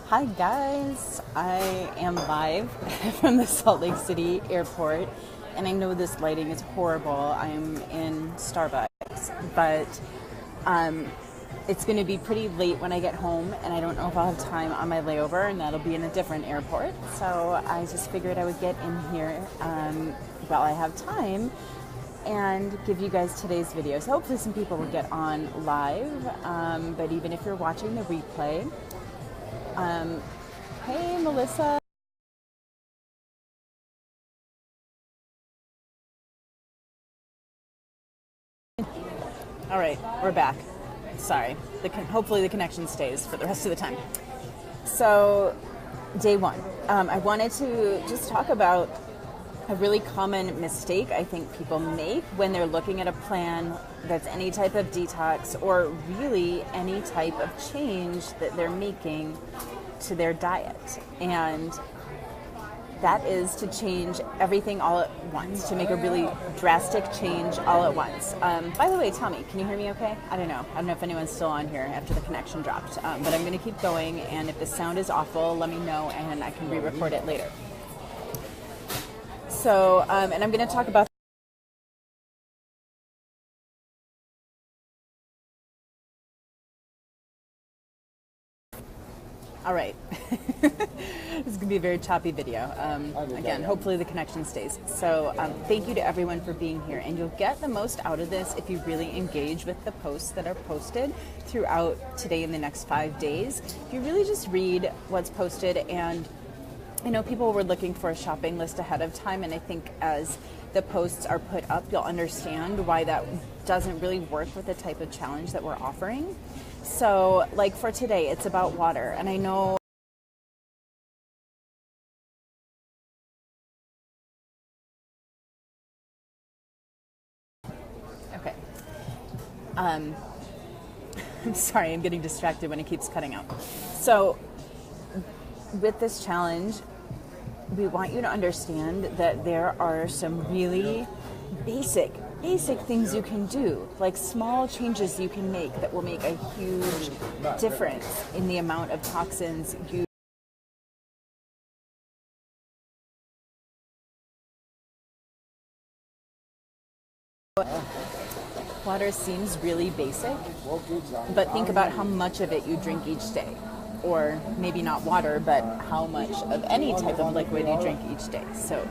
Hi guys, I am live from the Salt Lake City airport, and I know this lighting is horrible. I am in Starbucks, but it's going to be pretty late when I get home, and I don't know if I'll have time on my layover, and that'll be in a different airport. So I just figured I would get in here while I have time and give you guys today's video. So hopefully some people will get on live, but even if you're watching the replay, hey Melissa. All right, we're back. Sorry, hopefully the connection stays for the rest of the time. So, day one, I wanted to just talk about a really common mistake I think people make when they're looking at a plan that's any type of detox or really any type of change that they're making to their diet. And that is to change everything all at once, to make a really drastic change all at once. By the way, tell me, can you hear me okay? I don't know if anyone's still on here after the connection dropped, but I'm going to keep going, and if the sound is awful, let me know and I can re-record it later. So, and I'm going to talk about all right. This is going to be a very choppy video. Again, hopefully the connection stays. So thank you to everyone for being here. And you'll get the most out of this if you really engage with the posts that are posted throughout today and the next 5 days. If you really just read what's posted, and I know people were looking for a shopping list ahead of time, and I think as the posts are put up, you'll understand why that doesn't really work with the type of challenge that we're offering. So, like for today, it's about water, and I know okay. I'm sorry, I'm getting distracted when it keeps cutting out. So, with this challenge, we want you to understand that there are some really basic things you can do, like small changes you can make that will make a huge difference in the amount of toxins you Water seems really basic, but think about how much of it you drink each day. Or maybe not water, but how much of any type of liquid you drink each day. So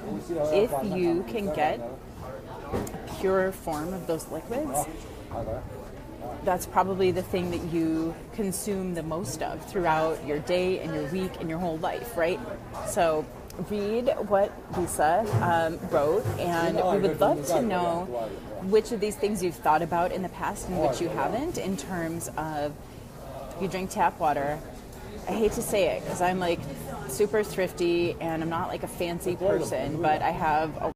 if you can get a pure form of those liquids, that's probably the thing that you consume the most of throughout your day and your week and your whole life, right? So read what Lisa wrote, and we would love to know which of these things you've thought about in the past and which you haven't, in terms of you drink tap water. I hate to say it because I'm like super thrifty and I'm not like a fancy person, but I have a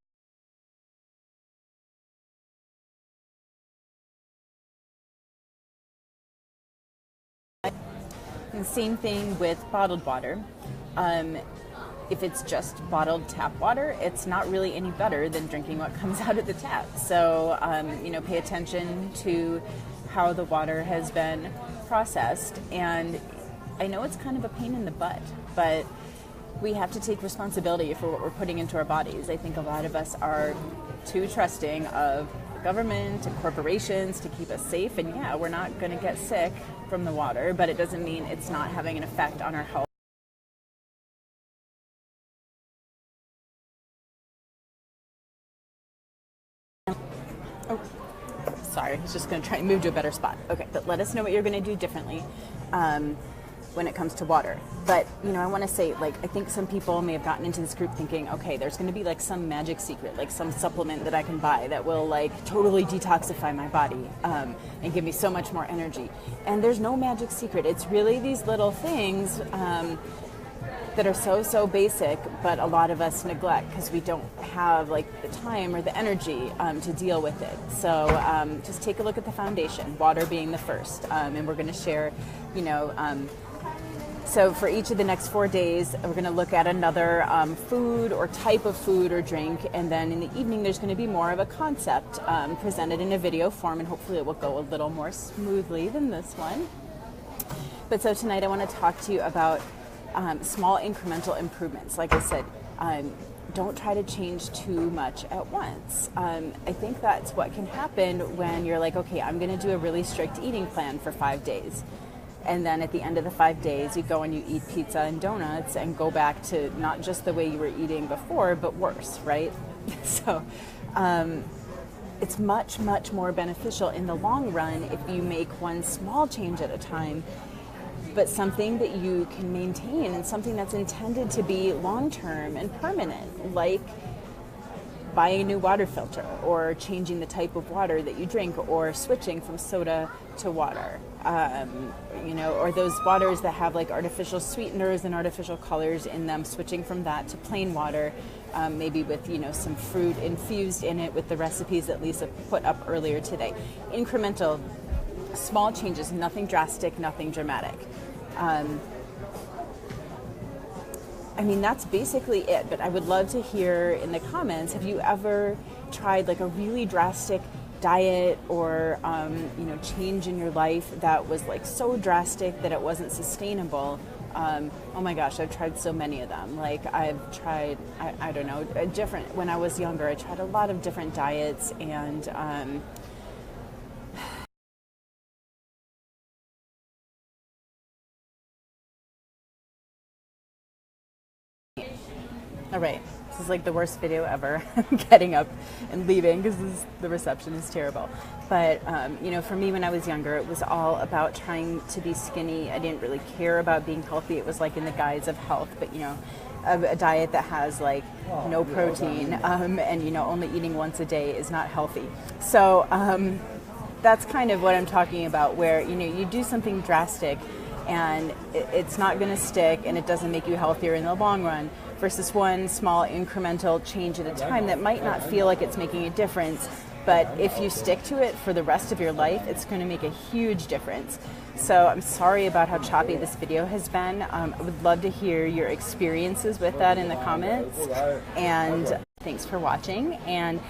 and same thing with bottled water. If it's just bottled tap water, it's not really any better than drinking what comes out of the tap. So, pay attention to how the water has been processed. And I know it's kind of a pain in the butt, but we have to take responsibility for what we're putting into our bodies. I think a lot of us are too trusting of government and corporations to keep us safe. And yeah, we're not going to get sick from the water, but it doesn't mean it's not having an effect on our health. Oh, sorry, I was just going to try and move to a better spot. Okay, but let us know what you're going to do differently when it comes to water. But, I want to say, I think some people may have gotten into this group thinking, okay, there's going to be some magic secret, some supplement that I can buy that will totally detoxify my body and give me so much more energy. And there's no magic secret. It's really these little things that are so basic, but a lot of us neglect because we don't have the time or the energy to deal with it. So just take a look at the foundation, water being the first, and we're going to share, so for each of the next 4 days, we're going to look at another food or type of food or drink, and then in the evening there's going to be more of a concept presented in a video form, and hopefully it will go a little more smoothly than this one. But so tonight I want to talk to you about small incremental improvements. Like I said, don't try to change too much at once. I think that's what can happen when you're like, okay, I'm going to do a really strict eating plan for 5 days. And then at the end of the 5 days, you go and you eat pizza and donuts and go back to not just the way you were eating before, but worse, right? So it's much, much more beneficial in the long run if you make one small change at a time, but something that you can maintain and something that's intended to be long-term and permanent, like buying a new water filter or changing the type of water that you drink or switching from soda to water, or those waters that have like artificial sweeteners and artificial colors in them, switching from that to plain water, maybe with some fruit infused in it with the recipes that Lisa put up earlier today. Incremental, small changes, nothing drastic, nothing dramatic. That's basically it, but I would love to hear in the comments, have you ever tried like a really drastic diet or, change in your life that was like so drastic that it wasn't sustainable? Oh my gosh, I've tried so many of them. Like I've tried, I don't know, when I was younger, I tried a lot of different diets and, all right, this is like the worst video ever. I'm getting up and leaving because the reception is terrible. But, for me when I was younger, it was all about trying to be skinny. I didn't really care about being healthy. It was like in the guise of health, but, a diet that has like no protein and, only eating once a day is not healthy. So that's kind of what I'm talking about, where, you do something drastic and it's not going to stick and it doesn't make you healthier in the long run, versus one small incremental change at a time that might not feel like it's making a difference, but if you stick to it for the rest of your life, it's going to make a huge difference. So I'm sorry about how choppy this video has been. I would love to hear your experiences with that in the comments, and thanks for watching. And